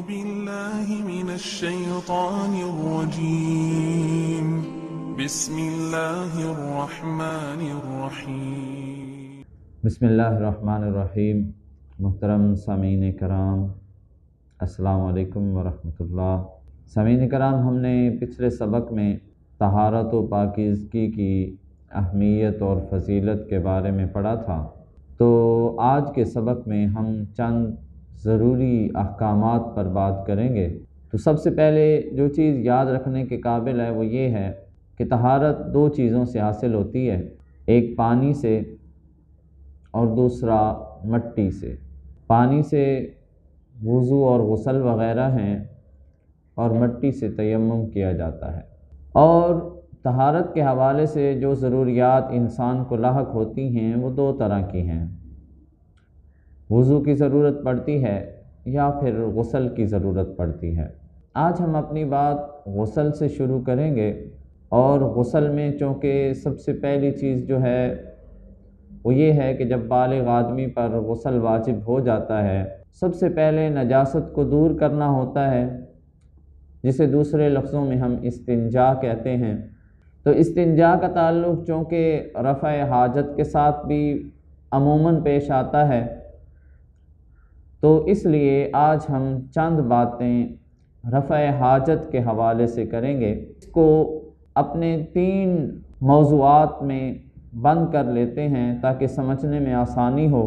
بالله من الشيطان الرجيم بسم الله الرحمن الرحیم بسم اللہ الرحمن الرحیم۔ محترم سامعین کرام، السلام علیکم ورحمۃ اللہ۔ سامعین کرام، ہم نے پچھلے سبق میں طہارت و پاکیزگی کی اہمیت اور فضیلت کے بارے میں پڑھا تھا، تو آج کے سبق میں ہم چند ضروری احکامات پر بات کریں گے۔ تو سب سے پہلے جو چیز یاد رکھنے کے قابل ہے وہ یہ ہے کہ طہارت دو چیزوں سے حاصل ہوتی ہے، ایک پانی سے اور دوسرا مٹی سے۔ پانی سے وضو اور غسل وغیرہ ہیں اور مٹی سے تیمم کیا جاتا ہے۔ اور طہارت کے حوالے سے جو ضروریات انسان کو لاحق ہوتی ہیں وہ دو طرح کی ہیں، وضو کی ضرورت پڑتی ہے یا پھر غسل کی ضرورت پڑتی ہے۔ آج ہم اپنی بات غسل سے شروع کریں گے، اور غسل میں چونکہ سب سے پہلی چیز جو ہے وہ یہ ہے کہ جب بالغ آدمی پر غسل واجب ہو جاتا ہے، سب سے پہلے نجاست کو دور کرنا ہوتا ہے، جسے دوسرے لفظوں میں ہم استنجا کہتے ہیں۔ تو استنجا کا تعلق چونکہ رفع حاجت کے ساتھ بھی عموماً پیش آتا ہے، تو اس لیے آج ہم چند باتیں رفع حاجت کے حوالے سے کریں گے۔ اس کو اپنے 3 موضوعات میں بند کر لیتے ہیں تاکہ سمجھنے میں آسانی ہو۔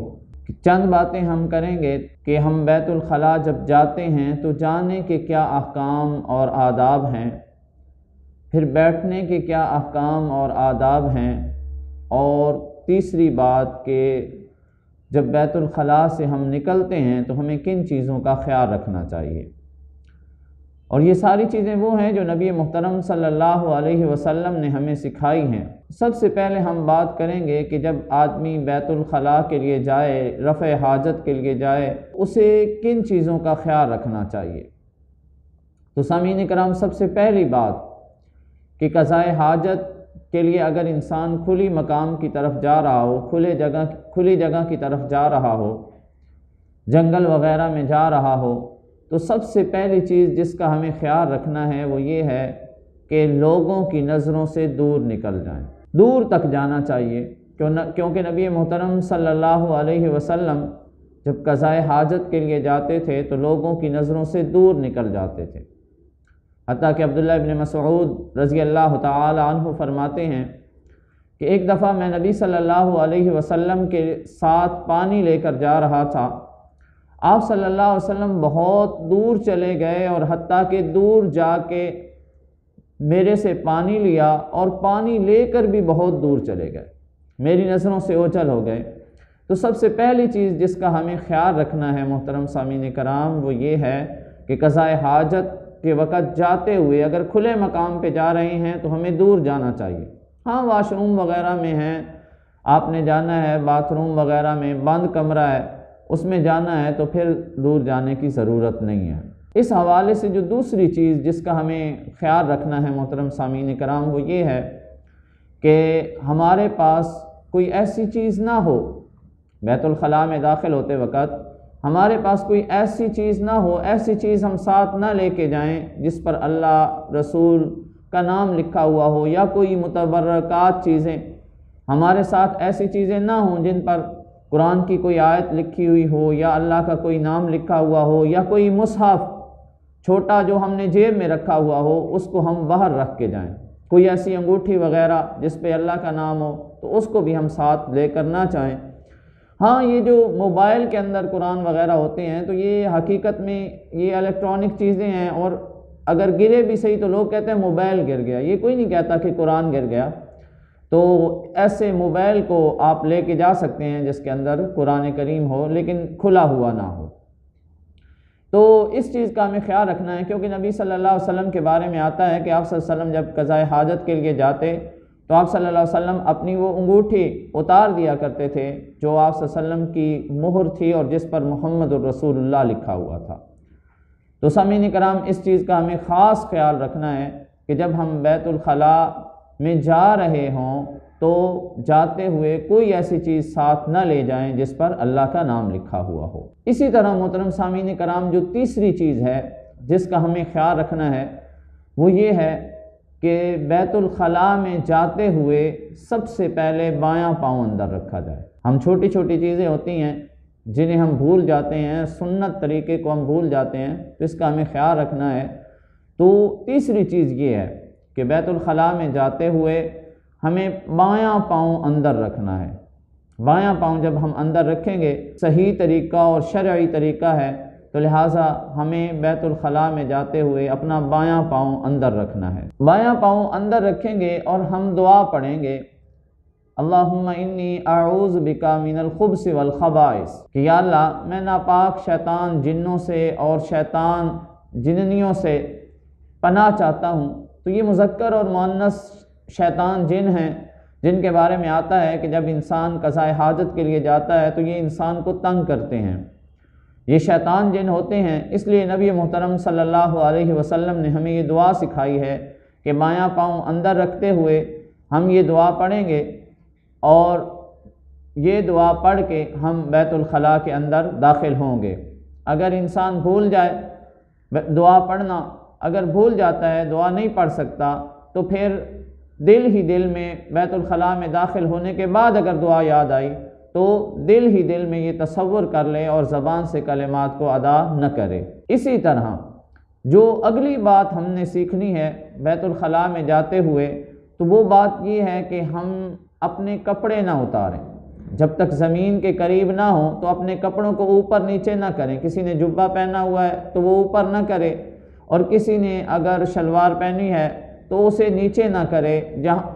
چند باتیں ہم کریں گے کہ ہم بیت الخلاء جب جاتے ہیں تو جانے کے کیا احکام اور آداب ہیں، پھر بیٹھنے کے کیا احکام اور آداب ہیں، اور تیسری بات کہ جب بیت الخلاء سے ہم نکلتے ہیں تو ہمیں کن چیزوں کا خیال رکھنا چاہیے۔ اور یہ ساری چیزیں وہ ہیں جو نبی محترم صلی اللہ علیہ وسلم نے ہمیں سکھائی ہیں۔ سب سے پہلے ہم بات کریں گے کہ جب آدمی بیت الخلاء کے لیے جائے، رفع حاجت کے لیے جائے، اسے کن چیزوں کا خیال رکھنا چاہیے۔ تو سامعین کرام، سب سے پہلی بات کہ قضاء حاجت کے لیے اگر انسان کھلی مقام کی طرف جا رہا ہو، کھلی جگہ کی طرف جا رہا ہو، جنگل وغیرہ میں جا رہا ہو، تو سب سے پہلی چیز جس کا ہمیں خیال رکھنا ہے وہ یہ ہے کہ لوگوں کی نظروں سے دور نکل جائیں، دور تک جانا چاہیے، کیونکہ نبی محترم صلی اللہ علیہ وسلم جب قضاء حاجت کے لیے جاتے تھے تو لوگوں کی نظروں سے دور نکل جاتے تھے۔ حتیٰ کہ عبداللہ ابن مسعود رضی اللہ تعالی عنہ فرماتے ہیں کہ ایک دفعہ میں نبی صلی اللہ علیہ وسلم کے ساتھ پانی لے کر جا رہا تھا، آپ صلی اللہ علیہ وسلم بہت دور چلے گئے اور حتیٰ کہ دور جا کے میرے سے پانی لیا، اور پانی لے کر بھی بہت دور چلے گئے، میری نظروں سے اوجھل ہو گئے۔ تو سب سے پہلی چیز جس کا ہمیں خیال رکھنا ہے محترم سامعین کرام وہ یہ ہے کہ قضاء حاجت کے وقت جاتے ہوئے اگر کھلے مقام پہ جا رہے ہیں تو ہمیں دور جانا چاہیے۔ ہاں، واش روم وغیرہ میں ہیں، آپ نے جانا ہے، باتھ روم وغیرہ میں بند کمرہ ہے، اس میں جانا ہے تو پھر دور جانے کی ضرورت نہیں ہے۔ اس حوالے سے جو دوسری چیز جس کا ہمیں خیال رکھنا ہے محترم سامعین کرام وہ یہ ہے کہ ہمارے پاس کوئی ایسی چیز نہ ہو، بیت الخلاء میں داخل ہوتے وقت ہمارے پاس کوئی ایسی چیز نہ ہو، ایسی چیز ہم ساتھ نہ لے کے جائیں جس پر اللہ رسول کا نام لکھا ہوا ہو، یا کوئی متبرکات چیزیں ہمارے ساتھ، ایسی چیزیں نہ ہوں جن پر قرآن کی کوئی آیت لکھی ہوئی ہو، یا اللہ کا کوئی نام لکھا ہوا ہو، یا کوئی مصحف چھوٹا جو ہم نے جیب میں رکھا ہوا ہو اس کو ہم باہر رکھ کے جائیں، کوئی ایسی انگوٹھی وغیرہ جس پہ اللہ کا نام ہو تو اس کو بھی ہم ساتھ لے کر نہ جائیں۔ ہاں، یہ جو موبائل کے اندر قرآن وغیرہ ہوتے ہیں تو یہ حقیقت میں یہ الیکٹرانک چیزیں ہیں، اور اگر گرے بھی صحیح تو لوگ کہتے ہیں موبائل گر گیا، یہ کوئی نہیں کہتا کہ قرآن گر گیا۔ تو ایسے موبائل کو آپ لے کے جا سکتے ہیں جس کے اندر قرآن کریم ہو لیکن کھلا ہوا نہ ہو۔ تو اس چیز کا ہمیں خیال رکھنا ہے، کیونکہ نبی صلی اللہ علیہ وسلم کے بارے میں آتا ہے کہ آپ صلی اللہ علیہ وسلم جب قضاء حاجت کے لیے جاتے تو آپ صلی اللہ علیہ وسلم اپنی وہ انگوٹھی اتار دیا کرتے تھے جو آپ صلی اللہ علیہ وسلم کی مہر تھی اور جس پر محمد الرسول اللہ لکھا ہوا تھا۔ تو سامعین کرام، اس چیز کا ہمیں خاص خیال رکھنا ہے کہ جب ہم بیت الخلاء میں جا رہے ہوں تو جاتے ہوئے کوئی ایسی چیز ساتھ نہ لے جائیں جس پر اللہ کا نام لکھا ہوا ہو۔ اسی طرح محترم سامعین کرام، جو تیسری چیز ہے جس کا ہمیں خیال رکھنا ہے وہ یہ ہے کہ بیت الخلاء میں جاتے ہوئے سب سے پہلے بایاں پاؤں اندر رکھا جائے۔ ہم چھوٹی چھوٹی چیزیں ہوتی ہیں جنہیں ہم بھول جاتے ہیں، سنت طریقے کو ہم بھول جاتے ہیں، تو اس کا ہمیں خیال رکھنا ہے۔ تو تیسری چیز یہ ہے کہ بیت الخلاء میں جاتے ہوئے ہمیں بایاں پاؤں اندر رکھنا ہے۔ بایاں پاؤں جب ہم اندر رکھیں گے، صحیح طریقہ اور شرعی طریقہ ہے، تو لہٰذا ہمیں بیت الخلاء میں جاتے ہوئے اپنا بایاں پاؤں اندر رکھنا ہے۔ بایاں پاؤں اندر رکھیں گے اور ہم دعا پڑھیں گے، اللہم انی اعوذ بکا من الخبث والخبائث، کہ یا اللہ میں ناپاک شیطان جنوں سے اور شیطان جننیوں سے پناہ چاہتا ہوں۔ تو یہ مذکر اور مؤنث شیطان جن ہیں جن کے بارے میں آتا ہے کہ جب انسان قضاء حاجت کے لیے جاتا ہے تو یہ انسان کو تنگ کرتے ہیں، یہ شیطان جن ہوتے ہیں۔ اس لیے نبی محترم صلی اللہ علیہ وسلم نے ہمیں یہ دعا سکھائی ہے کہ بایاں پاؤں اندر رکھتے ہوئے ہم یہ دعا پڑھیں گے، اور یہ دعا پڑھ کے ہم بیت الخلاء کے اندر داخل ہوں گے۔ اگر انسان بھول جائے دعا پڑھنا، اگر بھول جاتا ہے، دعا نہیں پڑھ سکتا، تو پھر دل ہی دل میں بیت الخلاء میں داخل ہونے کے بعد اگر دعا یاد آئی تو دل ہی دل میں یہ تصور کر لے اور زبان سے کلمات کو ادا نہ کرے۔ اسی طرح جو اگلی بات ہم نے سیکھنی ہے بیت الخلاء میں جاتے ہوئے، تو وہ بات یہ ہے کہ ہم اپنے کپڑے نہ اتاریں۔ جب تک زمین کے قریب نہ ہوں تو اپنے کپڑوں کو اوپر نیچے نہ کریں۔ کسی نے جبہ پہنا ہوا ہے تو وہ اوپر نہ کرے، اور کسی نے اگر شلوار پہنی ہے تو اسے نیچے نہ کرے،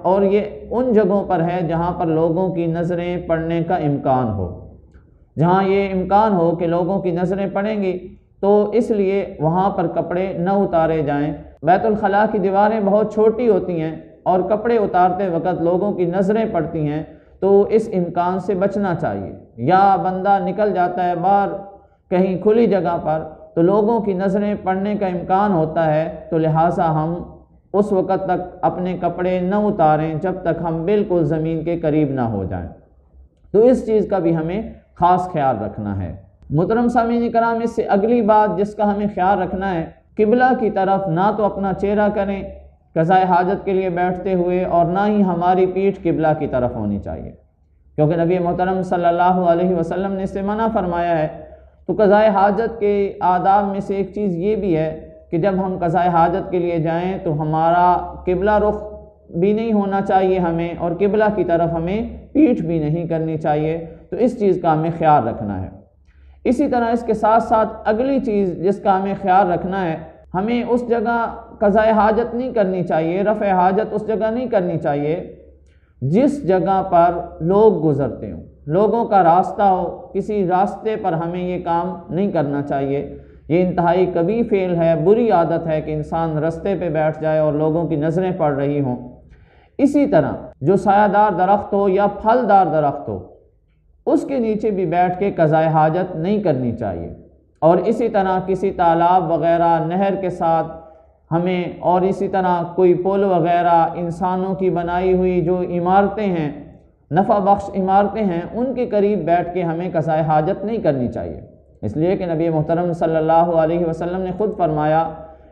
اور یہ ان جگہوں پر ہے جہاں پر لوگوں کی نظریں پڑنے کا امکان ہو۔ جہاں یہ امکان ہو کہ لوگوں کی نظریں پڑیں گی تو اس لیے وہاں پر کپڑے نہ اتارے جائیں۔ بیت الخلاء کی دیواریں بہت چھوٹی ہوتی ہیں اور کپڑے اتارتے وقت لوگوں کی نظریں پڑتی ہیں، تو اس امکان سے بچنا چاہیے۔ یا بندہ نکل جاتا ہے باہر کہیں کھلی جگہ پر تو لوگوں کی نظریں پڑنے کا امکان ہوتا ہے، تو لہٰذا ہم اس وقت تک اپنے کپڑے نہ اتاریں جب تک ہم بالکل زمین کے قریب نہ ہو جائیں۔ تو اس چیز کا بھی ہمیں خاص خیال رکھنا ہے۔ محترم سامعین کرام، اس سے اگلی بات جس کا ہمیں خیال رکھنا ہے، قبلہ کی طرف نہ تو اپنا چہرہ کریں قضاء حاجت کے لیے بیٹھتے ہوئے، اور نہ ہی ہماری پیٹھ قبلہ کی طرف ہونی چاہیے، کیونکہ نبی محترم صلی اللہ علیہ وسلم نے اسے منع فرمایا ہے۔ تو قضاء حاجت کے آداب میں سے ایک چیز یہ بھی ہے کہ جب ہم قضاء حاجت کے لیے جائیں تو ہمارا قبلہ رخ بھی نہیں ہونا چاہیے ہمیں، اور قبلہ کی طرف ہمیں پیٹھ بھی نہیں کرنی چاہیے۔ تو اس چیز کا ہمیں خیال رکھنا ہے۔ اسی طرح اس کے ساتھ ساتھ اگلی چیز جس کا ہمیں خیال رکھنا ہے، ہمیں اس جگہ قضاء حاجت نہیں کرنی چاہیے، رفع حاجت اس جگہ نہیں کرنی چاہیے جس جگہ پر لوگ گزرتے ہوں، لوگوں کا راستہ ہو، کسی راستے پر ہمیں یہ کام نہیں کرنا چاہیے۔ یہ انتہائی کبیح فعل ہے، بری عادت ہے کہ انسان راستے پہ بیٹھ جائے اور لوگوں کی نظریں پڑ رہی ہوں۔ اسی طرح جو سایہ دار درخت ہو یا پھلدار درخت ہو، اس کے نیچے بھی بیٹھ کے قضاء حاجت نہیں کرنی چاہیے۔ اور اسی طرح کسی تالاب وغیرہ، نہر کے ساتھ ہمیں، اور اسی طرح کوئی پل وغیرہ، انسانوں کی بنائی ہوئی جو عمارتیں ہیں، نفع بخش عمارتیں ہیں، ان کے قریب بیٹھ کے ہمیں قضاء حاجت نہیں کرنی چاہیے، اس لیے کہ نبی محترم صلی اللہ علیہ وسلم نے خود فرمایا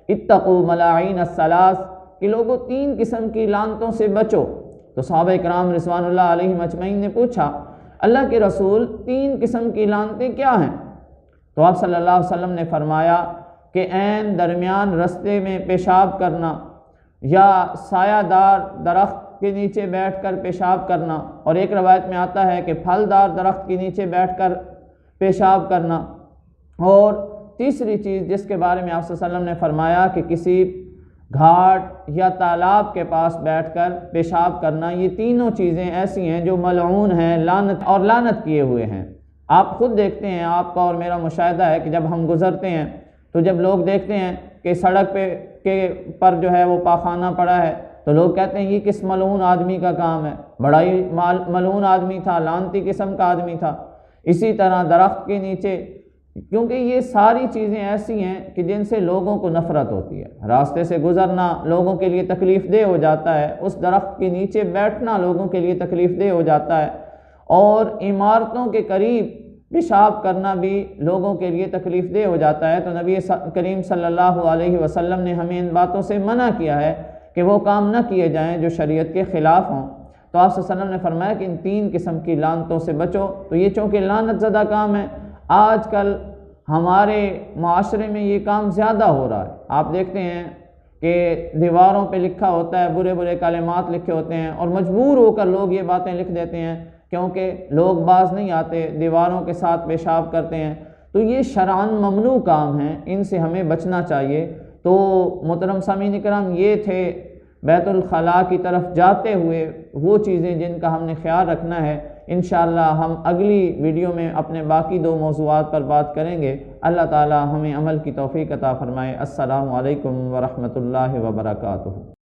اتقوا ملاعین الثلاث، کہ لوگوں 3 قسم کی لعنتوں سے بچو۔ تو صحابہ کرام رضوان اللہ علیہم اجمعین نے پوچھا اللہ کے رسول 3 قسم کی لعنتیں کیا ہیں؟ تو آپ صلی اللہ علیہ وسلم نے فرمایا کہ عین درمیان رستے میں پیشاب کرنا، یا سایہ دار درخت کے نیچے بیٹھ کر پیشاب کرنا، اور ایک روایت میں آتا ہے کہ پھلدار درخت کے نیچے بیٹھ کر پیشاب کرنا، اور تیسری چیز جس کے بارے میں آپ صلی اللہ علیہ وسلم نے فرمایا کہ کسی گھاٹ یا تالاب کے پاس بیٹھ کر پیشاب کرنا، یہ تینوں چیزیں ایسی ہیں جو ملعون ہیں، لعنت کیے ہوئے ہیں۔ آپ خود دیکھتے ہیں، آپ کا اور میرا مشاہدہ ہے کہ جب ہم گزرتے ہیں تو جب لوگ دیکھتے ہیں کہ سڑک پر جو ہے وہ پاخانہ پڑا ہے تو لوگ کہتے ہیں یہ کس ملعون آدمی کا کام ہے، بڑا ہی ملعون آدمی تھا، لعنتی قسم کا آدمی تھا۔ اسی طرح درخت کے نیچے کیونکہ یہ ساری چیزیں ایسی ہیں کہ جن سے لوگوں کو نفرت ہوتی ہے۔ راستے سے گزرنا لوگوں کے لیے تکلیف دہ ہو جاتا ہے، اس درخت کے نیچے بیٹھنا لوگوں کے لیے تکلیف دہ ہو جاتا ہے، اور عمارتوں کے قریب پیشاب کرنا بھی لوگوں کے لیے تکلیف دہ ہو جاتا ہے۔ تو نبی کریم صلی اللہ علیہ وسلم نے ہمیں ان باتوں سے منع کیا ہے کہ وہ کام نہ کیے جائیں جو شریعت کے خلاف ہوں۔ تو آپ صلی اللہ علیہ وسلم نے فرمایا کہ ان 3 قسم کی لعنتوں سے بچو۔ تو یہ چونکہ لعنت زدہ کام ہے، آج کل ہمارے معاشرے میں یہ کام زیادہ ہو رہا ہے۔ آپ دیکھتے ہیں کہ دیواروں پہ لکھا ہوتا ہے، برے برے کلمات لکھے ہوتے ہیں، اور مجبور ہو کر لوگ یہ باتیں لکھ دیتے ہیں کیونکہ لوگ باز نہیں آتے، دیواروں کے ساتھ پیشاب کرتے ہیں۔ تو یہ شرعاً ممنوع کام ہیں، ان سے ہمیں بچنا چاہیے۔ تو محترم سامعین کرام، یہ تھے بیت الخلاء کی طرف جاتے ہوئے وہ چیزیں جن کا ہم نے خیال رکھنا ہے۔ انشاءاللہ ہم اگلی ویڈیو میں اپنے باقی 2 موضوعات پر بات کریں گے۔ اللہ تعالی ہمیں عمل کی توفیق عطا فرمائے۔ السلام علیکم ورحمۃ اللہ وبرکاتہ۔